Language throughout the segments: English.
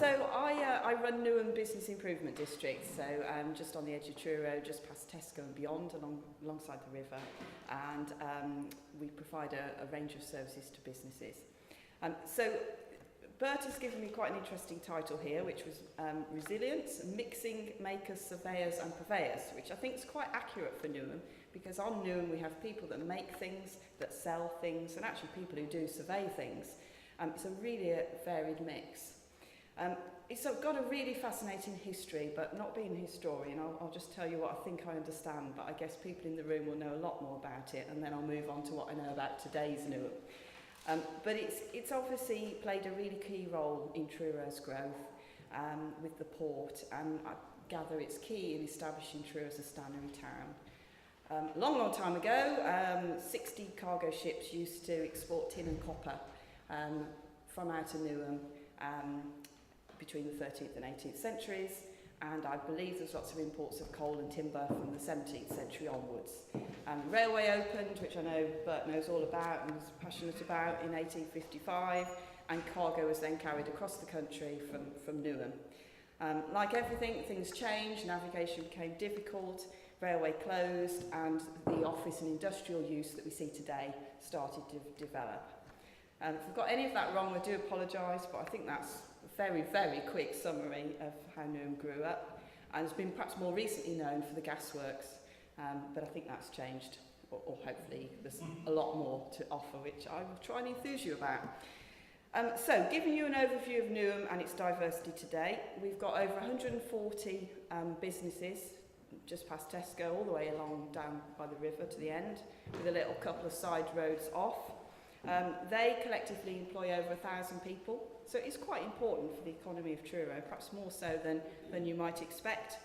So I run Newham Business Improvement District, so just on the edge of Truro, just past Tesco and beyond, alongside the river, and we provide a range of services to businesses. So Bert has given me quite an interesting title here, which was Resilience, Mixing Makers, Surveyors and Purveyors, which I think is quite accurate for Newham, because on Newham we have people that make things, that sell things, and actually people who do survey things. It's a really varied mix. It's got a really fascinating history, but not being a historian, I'll just tell you what I think I understand, but I guess people in the room will know a lot more about it, and then I'll move on to what I know about today's Newham. But it's obviously played a really key role in Truro's growth with the port, and I gather it's key in establishing Truro as a stannary town. Long time ago, 60 cargo ships used to export tin and copper from out of Newham between the 13th and 18th centuries, and I believe there's lots of imports of coal and timber from the 17th century onwards. Railway opened, which I know Bert knows all about and was passionate about, in 1855, and cargo was then carried across the country from Newham. Like everything, things changed, navigation became difficult, railway closed, and the office and industrial use that we see today started to develop. If I've got any of that wrong, I do apologise, but I think that's a very, very quick summary of how Newham grew up, and has been perhaps more recently known for the gasworks, but I think that's changed, or hopefully there's a lot more to offer, which I will try and enthuse you about. So, giving you an overview of Newham and its diversity today, we've got over 140 businesses, just past Tesco, all the way along down by the river to the end, with a little couple of side roads off. They collectively employ over 1,000 people, so it's quite important for the economy of Truro, perhaps more so than you might expect.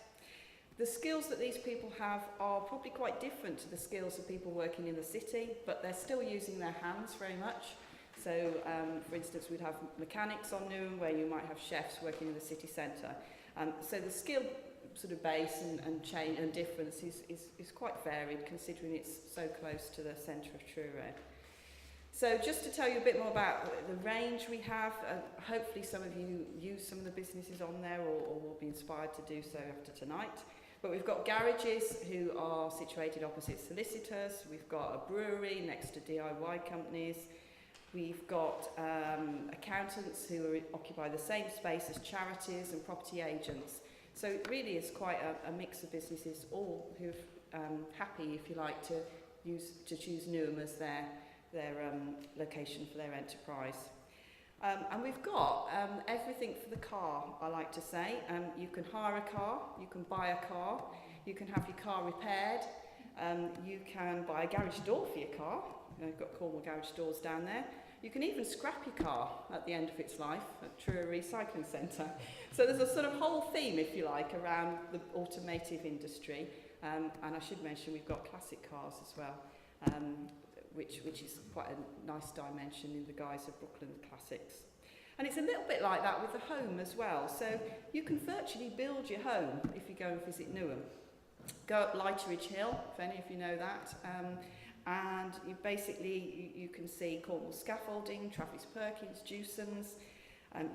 The skills that these people have are probably quite different to the skills of people working in the city, but they're still using their hands very much. So, for instance, we'd have mechanics on Newham, where you might have chefs working in the city centre. So the skill sort of base and change and difference is quite varied, considering it's so close to the centre of Truro. So just to tell you a bit more about the range we have, hopefully some of you use some of the businesses on there or will be inspired to do so after tonight. But we've got garages who are situated opposite solicitors, we've got a brewery next to DIY companies, we've got accountants who occupy the same space as charities and property agents. So it really is quite a mix of businesses, all who are happy, if you like, to choose Newham as their location for their enterprise. And we've got everything for the car, I like to say. You can hire a car, you can buy a car, you can have your car repaired, you can buy a garage door for your car. You've got Cornwall Garage Doors down there. You can even scrap your car at the end of its life at Truro Recycling Centre. So there's a sort of whole theme, if you like, around the automotive industry. And I should mention we've got classic cars as well. Which is quite a nice dimension in the guise of Brooklyn Classics. And it's a little bit like that with the home as well. So you can virtually build your home if you go and visit Newham. Go up Lighteridge Hill, if any of you know that, and you can see Cornwall scaffolding, Travis Perkins, Jewson's.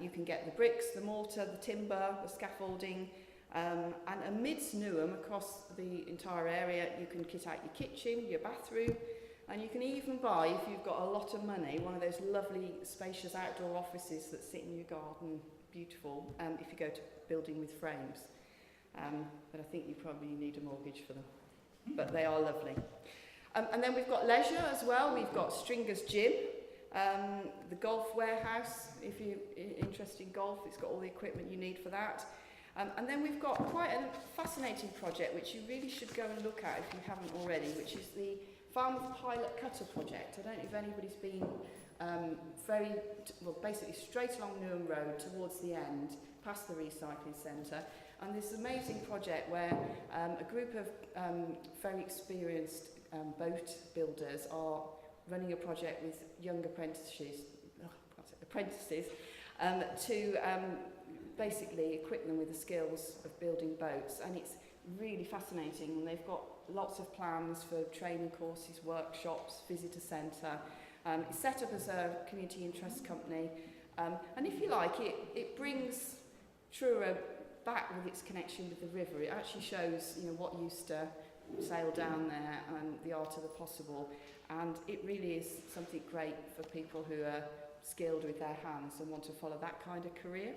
You can get the bricks, the mortar, the timber, the scaffolding. And amidst Newham, across the entire area, you can kit out your kitchen, your bathroom. And you can even buy, if you've got a lot of money, one of those lovely spacious outdoor offices that sit in your garden, beautiful, if you go to building with frames. But I think you probably need a mortgage for them. But they are lovely. And then we've got leisure as well. We've got Stringer's Gym, the golf warehouse, if you're interested in golf, it's got all the equipment you need for that. And then we've got quite a fascinating project, which you really should go and look at if you haven't already, which is the Farmouth Pilot Cutter project. I don't know if anybody's been basically straight along Newham Road towards the end, past the recycling centre, and this amazing project where a group of very experienced boat builders are running a project with young apprentices to basically equip them with the skills of building boats, and it's really fascinating, and they've got lots of plans for training courses, workshops, visitor centre. It's set up as a community interest company, and if you like, it brings Trurra, back with its connection with the river, it actually shows, you know, what used to sail down there and the art of the possible. And it really is something great for people who are skilled with their hands and want to follow that kind of career.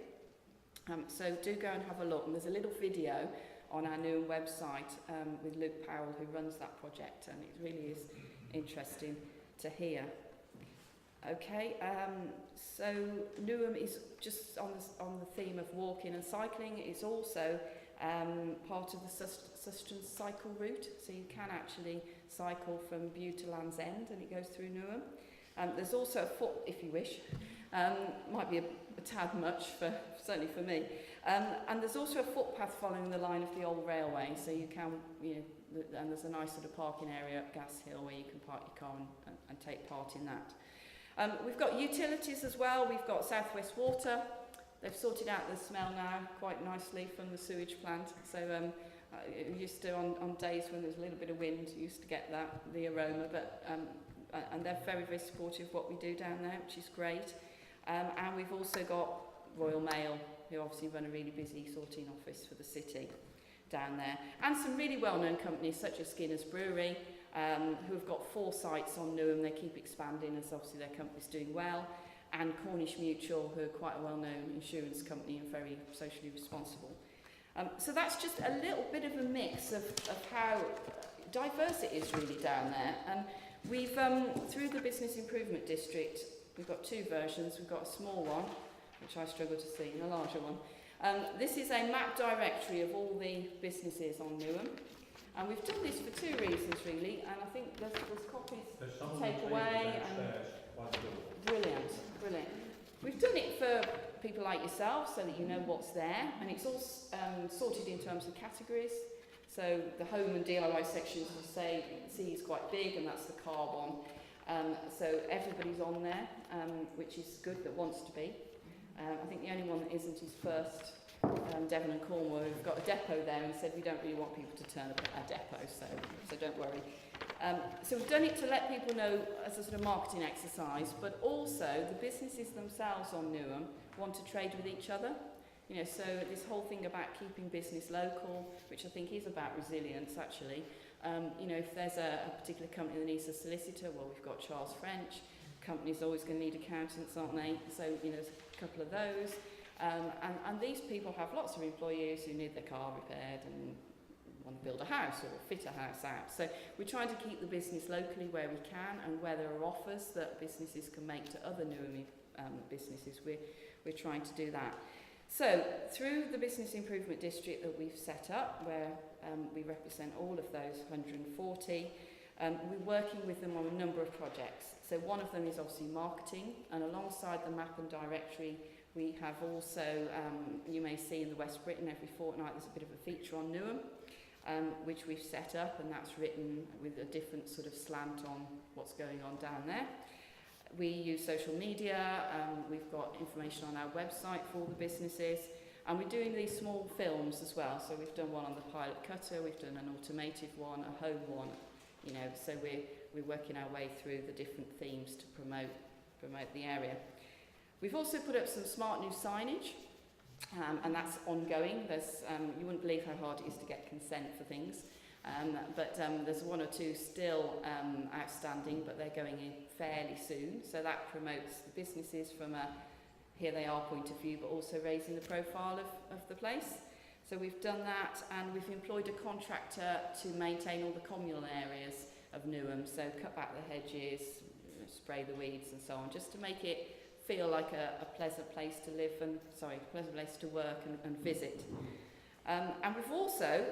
So do go and have a look. And there's a little video on our Newham website with Luke Powell, who runs that project, and it really is interesting to hear. Okay, so Newham is just on the theme of walking and cycling. It's also part of the Sustenance cycle route, so you can actually cycle from Bew to Land's End, and it goes through Newham. There's also a foot, if you wish. Might be a tad much, certainly for me. And there's also a footpath following the line of the old railway, so you can, you know, and there's a nice sort of parking area at Gas Hill where you can park your car and take part in that. We've got utilities as well. We've got South West Water. They've sorted out the smell now quite nicely from the sewage plant. So it used to, on days when there's a little bit of wind, you used to get the aroma. But and they're very, very supportive of what we do down there, which is great. And we've also got Royal Mail, who obviously run a really busy sorting office for the city down there. And some really well-known companies such as Skinner's Brewery, who have got 4 sites on Newham. They keep expanding as obviously their company's doing well. And Cornish Mutual, who are quite a well-known insurance company and very socially responsible. So that's just a little bit of a mix of how diverse it is really down there. And we've, through the Business Improvement District, we've got 2 versions. We've got a small one, which I struggle to see, and a larger one. This is a map directory of all the businesses on Newham. And we've done this for 2 reasons, really, and I think there's copies to take away. Brilliant, brilliant. We've done it for people like yourself so that you know what's there, and it's all sorted in terms of categories. So the home and DIY sections, as I say, you can see is quite big, and that's the car one. So everybody's on there, which is good, that wants to be. I think the only one that isn't is First, Devon and Cornwall. We've got a depot there, and we said we don't really want people to turn up at our depot, so don't worry. So we've done it to let people know as a sort of marketing exercise, but also the businesses themselves on Newham want to trade with each other. You know, so this whole thing about keeping business local, which I think is about resilience actually. You know, if there's a particular company that needs a solicitor, well, we've got Charles French. Companies are always going to need accountants, aren't they? So, you know, there's a couple of those. And these people have lots of employees who need their car repaired and want to build a house or fit a house out. So we're trying to keep the business locally where we can, and where there are offers that businesses can make to other Newham businesses, we're trying to do that. So through the Business Improvement District that we've set up, where we represent all of those 140, we're working with them on a number of projects. So one of them is obviously marketing, and alongside the map and directory, we have also, you may see in the West Britain every fortnight, there's a bit of a feature on Newham, which we've set up, and that's written with a different sort of slant on what's going on down there. We use social media, we've got information on our website for all the businesses, and we're doing these small films as well. So we've done one on the pilot cutter, we've done an automated one, a home one, you know, so we're working our way through the different themes to promote the area. We've also put up some smart new signage, and that's ongoing. There's, you wouldn't believe how hard it is to get consent for things, but there's 1 or 2 still outstanding, but they're going in fairly soon. So that promotes the businesses from a here they are point of view, but also raising the profile of the place. So we've done that, and we've employed a contractor to maintain all the communal areas of Newham. So cut back the hedges, spray the weeds and so on, just to make it feel like a pleasant place to live and, pleasant place to work and visit. And we've also,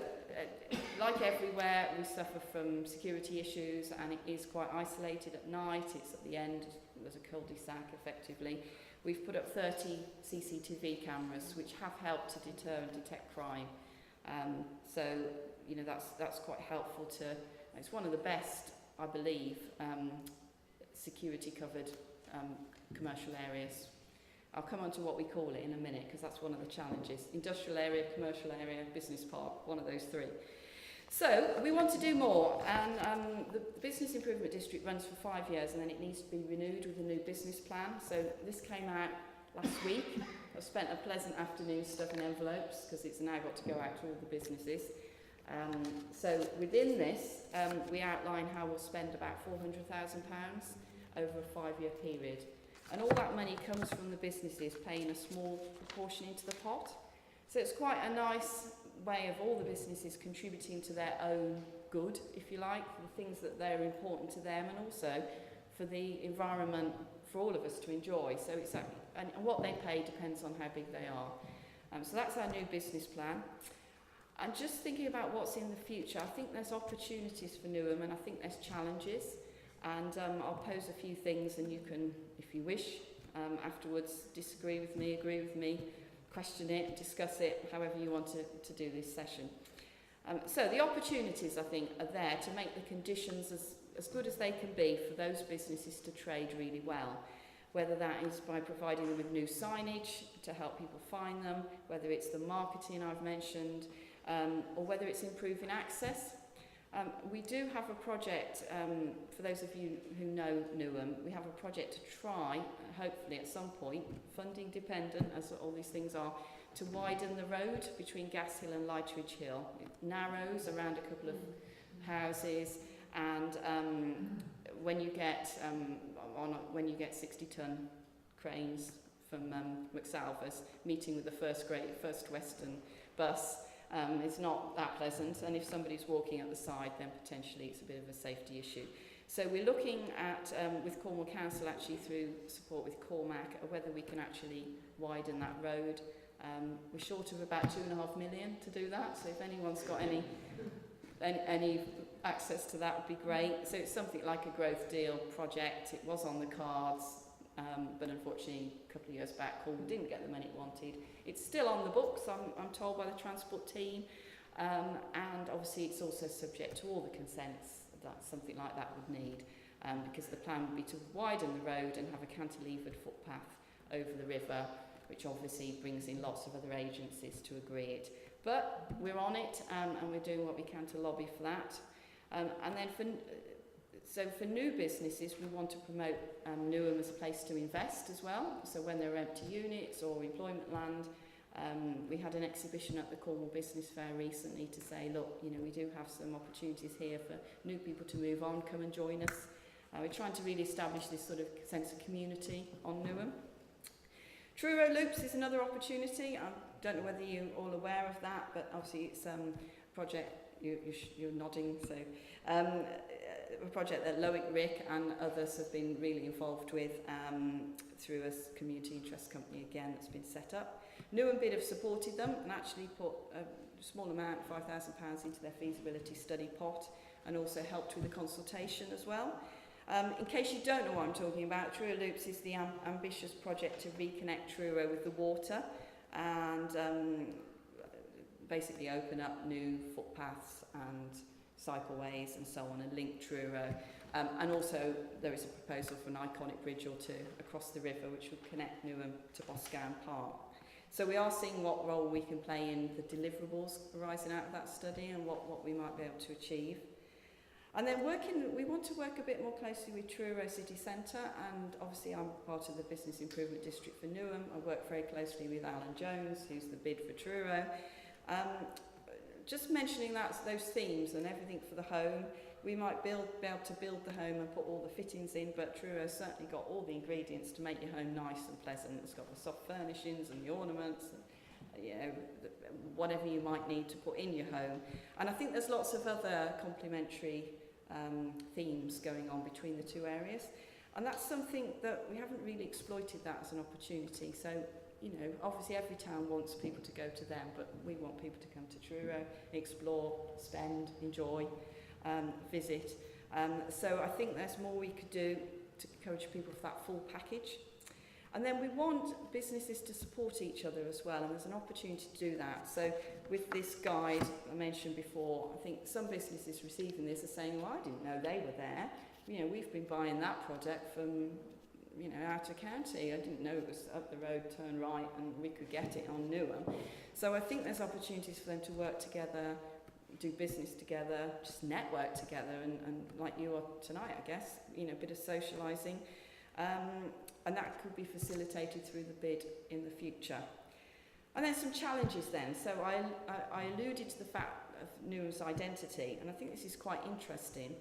like everywhere, we suffer from security issues, and it is quite isolated at night. It's at the end, there's a cul-de-sac effectively. We've put up 30 CCTV cameras, which have helped to deter and detect crime. So, you know, that's quite helpful to, it's one of the best, I believe, security covered commercial areas. I'll come on to what we call it in a minute, because that's one of the challenges. Industrial area, commercial area, business park, one of those 3. So we want to do more, and the Business Improvement District runs for 5 years, and then it needs to be renewed with a new business plan. So this came out last week. I've spent a pleasant afternoon stuffing envelopes because it's now got to go out to all the businesses. So within this, we outline how we'll spend about £400,000 over a 5-year period. And all that money comes from the businesses paying a small proportion into the pot. So it's quite a nice way of all the businesses contributing to their own good, if you like, for the things that they're important to them, and also for the environment for all of us to enjoy. So it's and what they pay depends on how big they are. So that's our new business plan. And just thinking about what's in the future, I think there's opportunities for Newham, and I think there's challenges. And I'll pose a few things, and you can, if you wish, afterwards disagree with me, agree with me, question it, discuss it, however you want to do this session. So the opportunities, I think, are there to make the conditions as good as they can be for those businesses to trade really well. Whether that is by providing them with new signage to help people find them, whether it's the marketing I've mentioned, or whether it's improving access. We do have a project, for those of you who know Newham, we have a project to try, hopefully at some point, funding dependent, as all these things are, to widen the road between Gas Hill and Lightridge Hill. It narrows around a couple of houses, and when you get 60-ton cranes from McSalvers meeting with the first Western bus, it's not that pleasant, and if somebody's walking at the side, then potentially it's a bit of a safety issue. So we're looking at, with Cornwall Council, actually through support with Cormac, whether we can actually widen that road. We're short of about £2.5 million to do that, so if anyone's got any access to that would be great. So it's something like a growth deal project. It was on the cards, but unfortunately a couple of years back Cornwall didn't get the money it wanted. It's still on the books, I'm told, by the transport team, and obviously it's also subject to all the consents that something like that would need, because the plan would be to widen the road and have a cantilevered footpath over the river, which obviously brings in lots of other agencies to agree it. But we're on it, and we're doing what we can to lobby for that. And then for new businesses, we want to promote Newham as a place to invest as well. So when there are empty units or employment land, we had an exhibition at the Cornwall Business Fair recently to say, look, you know, we do have some opportunities here for new people to move on, come and join us. We're trying to really establish this sort of sense of community on Newham. Truro Loops is another opportunity. I don't know whether you're all aware of that, but obviously it's a project, you're nodding, so a project that Loic Rick and others have been really involved with through a community interest company again that's been set up. Newham Bid have supported them and actually put a small amount, £5,000 into their feasibility study pot, and also helped with the consultation as well. In case you don't know what I'm talking about, Truro Loops is the ambitious project to reconnect Truro with the water and basically open up new footpaths and cycleways and so on and link Truro. And also there is a proposal for an iconic bridge or two across the river which would connect Newham to Boscawen Park. So we are seeing what role we can play in the deliverables arising out of that study and what we might be able to achieve. And then we want to work a bit more closely with Truro City Centre, and obviously I'm part of the Business Improvement District for Newham. I work very closely with Alan Jones, who's the bid for Truro. Just mentioning those themes and everything for the home, we might be able to build the home and put all the fittings in, but Truro's certainly got all the ingredients to make your home nice and pleasant. It's got the soft furnishings and the ornaments, and, you know, whatever you might need to put in your home. And I think there's lots of other complementary themes going on between the two areas, and that's something that we haven't really exploited that as an opportunity. So, you know, obviously every town wants people to go to them, but we want people to come to Truro, explore, spend, enjoy, visit. So I think there's more we could do to encourage people for that full package. And then we want businesses to support each other as well, and there's an opportunity to do that. So with this guide I mentioned before, I think some businesses receiving this are saying, well, I didn't know they were there. You know, we've been buying that product from, you know, out of county. I didn't know it was up the road, turn right, and we could get it on Newham. So I think there's opportunities for them to work together, do business together, just network together, and like you are tonight, I guess, you know, a bit of socialising. and that could be facilitated through the bid in the future. And then some challenges then. So I alluded to the fact of Newham's identity, and I think this is quite interesting.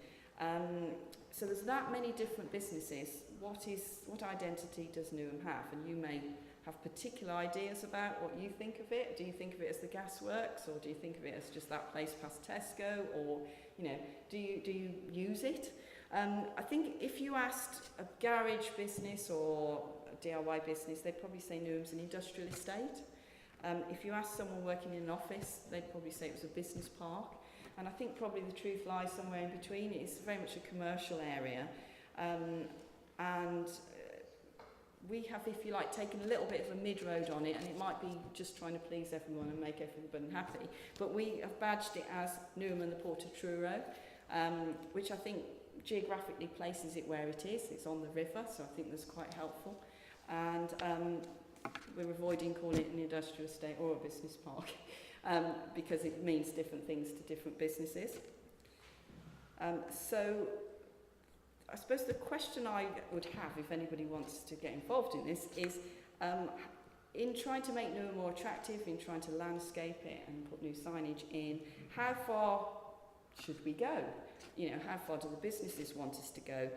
So there's that many different businesses. What identity does Newham have? And you may have particular ideas about what you think of it. Do you think of it as the gasworks, or do you think of it as just that place past Tesco, or do you use it? I think if you asked a garage business or a DIY business, they'd probably say Newham's an industrial estate. If you asked someone working in an office, they'd probably say it was a business park. And I think probably the truth lies somewhere in between. It's very much a commercial area. We have, if you like, taken a little bit of a mid-road on it, and it might be just trying to please everyone and make everyone happy. But we have badged it as Newham and the Port of Trurra, which I think geographically places it where it is. It's on the river, so I think that's quite helpful. And we're avoiding calling it an industrial estate or a business park because it means different things to different businesses. So I suppose the question I would have, if anybody wants to get involved in this, is in trying to make Newham more attractive, in trying to landscape it and put new signage in, how far should we go? How far do the businesses want us to go?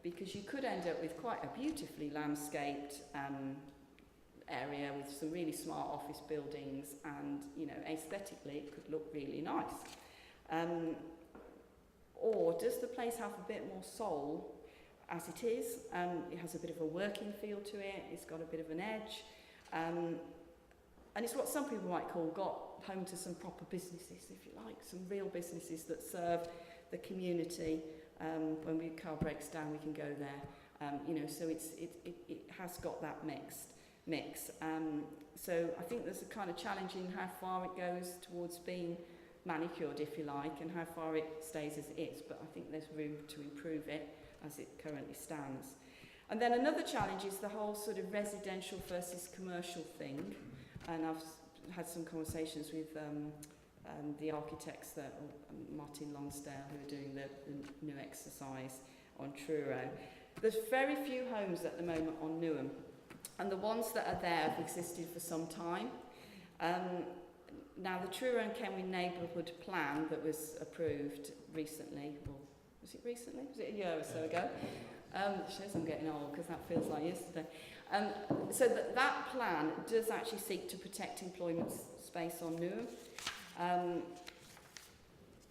Because you could end up with quite a beautifully landscaped area with some really smart office buildings, and aesthetically it could look really nice. Or does the place have a bit more soul as it is? It has a bit of a working feel to it, it's got a bit of an edge, and it's what some people might call got home to some proper businesses, if you like, some real businesses that serve the community. When the car breaks down, we can go there. So it has got that mix. So I think there's a kind of challenge in how far it goes towards being manicured, if you like, and how far it stays as it is. But I think there's room to improve it as it currently stands. And then another challenge is the whole sort of residential versus commercial thing. And I've had some conversations with the architects that Martin Lonsdale, who are doing the new exercise on Truro. There's very few homes at the moment on Newham, and the ones that are there have existed for some time. Now, the Truro and Kenwyn neighbourhood plan that was approved recently, or was it recently? Was it a year or so ago? It shows I'm getting old because that feels like yesterday. So that plan does actually seek to protect employment space on Newham.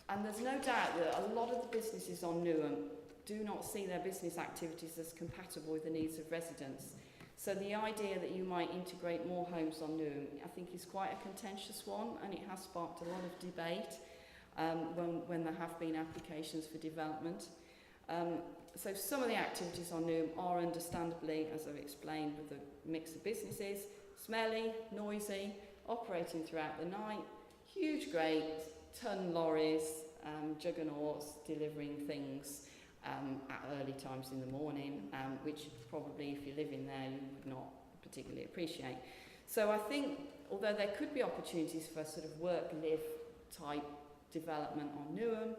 And there's no doubt that a lot of the businesses on Newham do not see their business activities as compatible with the needs of residents. So the idea that you might integrate more homes on Newham, I think, is quite a contentious one, and it has sparked a lot of debate when there have been applications for development. So some of the activities on Newham are understandably, as I've explained, with a mix of businesses, smelly, noisy, operating throughout the night, huge grates, ton lorries, juggernauts delivering things at early times in the morning, which probably, if you live in there, you would not particularly appreciate. So I think, although there could be opportunities for sort of work-live type development on Newham,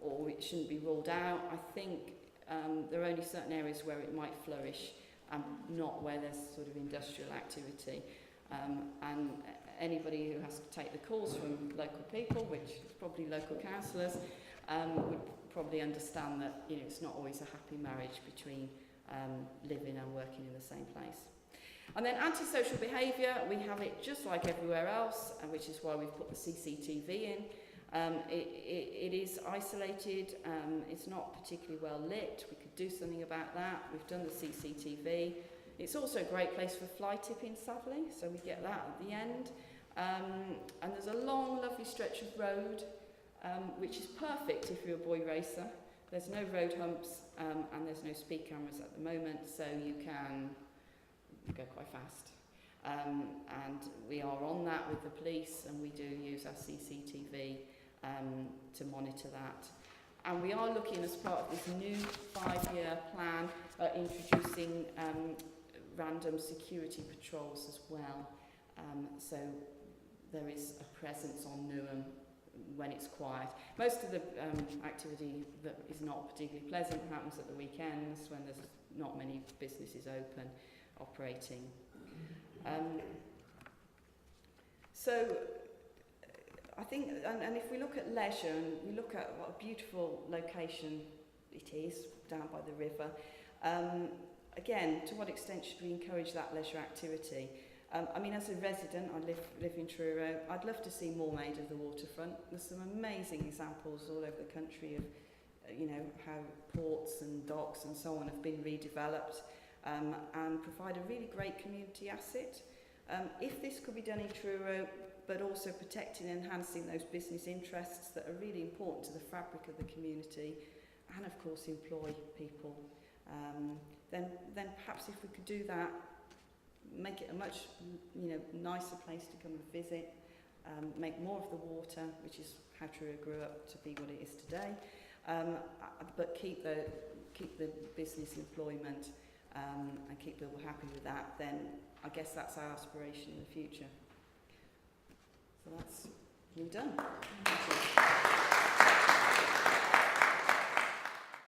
or it shouldn't be ruled out, I think there are only certain areas where it might flourish, not where there's sort of industrial activity. And anybody who has to take the calls from local people, which is probably local councillors, would probably understand that it's not always a happy marriage between living and working in the same place. And then antisocial behaviour, we have it just like everywhere else, which is why we've put the CCTV in. It is isolated, it's not particularly well lit, we could do something about that, we've done the CCTV. It's also a great place for fly tipping, sadly, so we get that at the end. And there's a long, lovely stretch of road, which is perfect if you're a boy racer. There's no road humps, and there's no speed cameras at the moment, so you can go quite fast. And we are on that with the police, and we do use our CCTV to monitor that. And we are looking, as part of this new 5-year plan, introducing random security patrols as well. So there is a presence on Newham when it's quiet. Most of the activity that is not particularly pleasant happens at the weekends when there's not many businesses open, operating. So I think, and if we look at leisure and we look at what a beautiful location it is down by the river, again, to what extent should we encourage that leisure activity? I mean, as a resident, I live in Trurra, I'd love to see more made of the waterfront. There's some amazing examples all over the country of, you know, how ports and docks and so on have been redeveloped and provide a really great community asset. If this could be done in Truro, but also protecting and enhancing those business interests that are really important to the fabric of the community, and of course employ people, then perhaps if we could do that, make it a much, you know, nicer place to come and visit, make more of the water, which is how Truro grew up to be what it is today, but keep the business employment and keep people happy with that, then I guess that's our aspiration in the future. So that's, we're done. Thank you.